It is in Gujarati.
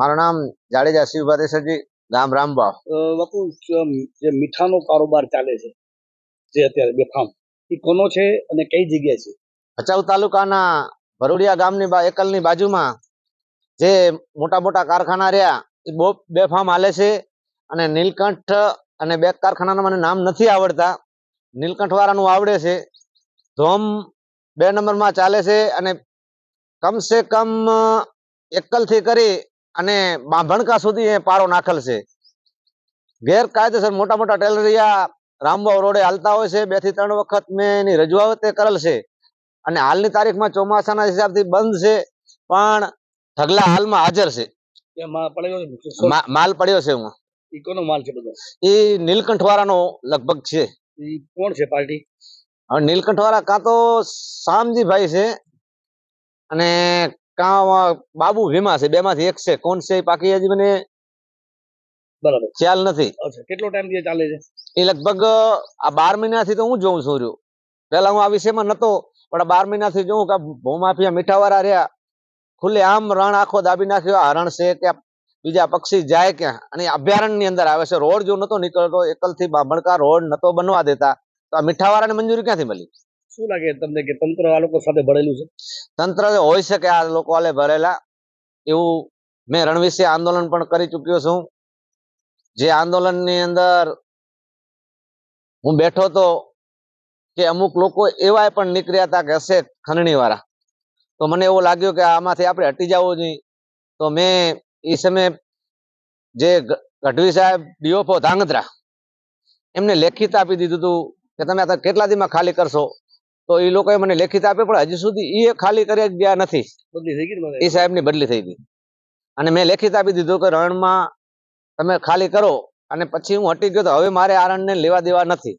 મારું નામ જાડેજા શિવભાદેસરજી, ગામ રામવાવ. બાપુ, જે મીઠાનો કારોબાર ચાલે છે જે અત્યારે બેફામ, એ કોનો છે અને કઈ જગ્યાએ છે? ભચાઉ તાલુકાના ભરૂડિયા ગામની એકલની બાજુમાં જે મોટા મોટા કારખાના રહ્યા એ બહુ બેફામ હાલે છે. અને નીલકંઠ અને બે કારખાનાનું મને નામ નથી આવડતા. નીલકંઠ વાળાનું આવડે છે. ધોમ 2 નંબરમાં ચાલે છે અને કમસે કમ એકલથી કરી અને બાંભણકા સુધી એ પારો નાખેલ છે. ગેરકાયદેસર મોટા મોટા ટેલરિયા રામવાવ રોડે હાલતા હોય છે. 2 થી 3 વખત મેં એની રજૂઆત કરેલ છે અને હાલની તારીખમાં ચોમાસાના હિસાબથી બંધ છે, પણ ઢગલા હાલમાં હાજર છે. માલ પડ્યો છે. એ કોનો માલ છે બધો? એ નીલકંઠ વાળાનો લગભગ છે. એ કોણ છે પાર્ટી? હવે નીલકંઠ વાળા કાં તો શામજીભાઈ છે અને કાં બાબુ ભીમા છે. 2 માંથી એક છે. કોણ છે એ પાકી હજી મને બરાબર ખ્યાલ નથી. કેટલો ટાઈમ થી ચાલે છે? એ લગભગ આ 12 મહિનાથી તો હું જોઉં છું રહ્યો. પેલા હું આ વિષયમાં નતો, પણ 12 મહિનાથી જોઉં કે ભૂમાફિયા મીઠાવાળા રહ્યા ખુલ્લે આમ રણ આખો દાબી નાખ્યો. હરણ છે કે બીજા પક્ષી જાય ક્યાં, અને અભયારણ્ય ની અંદર આવે છે. રોડ જો નતો નીકળતો, એકલથી બાંભણકા રોડ નતો બનવા દેતા, તો આ મીઠાવાળાને મંજૂરી ક્યાંથી મળી? શું લાગે તમને કે તંત્ર આ લોકો સાથે ભળેલું છે? તંત્ર હોય શકે આ લોકો આલે ભરેલા. એવું મેં રણ વિશે આંદોલન પણ કરી ચુક્યો છું. જે આંદોલનની અંદર હું બેઠો તો કે અમુક લોકો એવા પણ નીકળ્યા હતા કે હશે ખંડણી વાળા, તો મને એવું લાગ્યું કે આમાંથી આપણે હટી જવું જોઈએ. તો મેં એ સમયે જે ગઢવી સાહેબ ડીઓપો ધાંગધ્રા એમને લેખિત આપી દીધું હતું કે તમે કેટલા દીમાં ખાલી કરશો. તો એ લોકોએ મને લેખિત આપ્યો, પણ હજી સુધી એ ખાલી કરી ગયા નથી. એ સાહેબની બદલી થઈ ગઈ અને મેં લેખિત આપી દીધું કે રણમાં તમે ખાલી કરો. અને પછી હું હટી ગયો તો હવે મારે આ રણને લેવા દેવા નથી.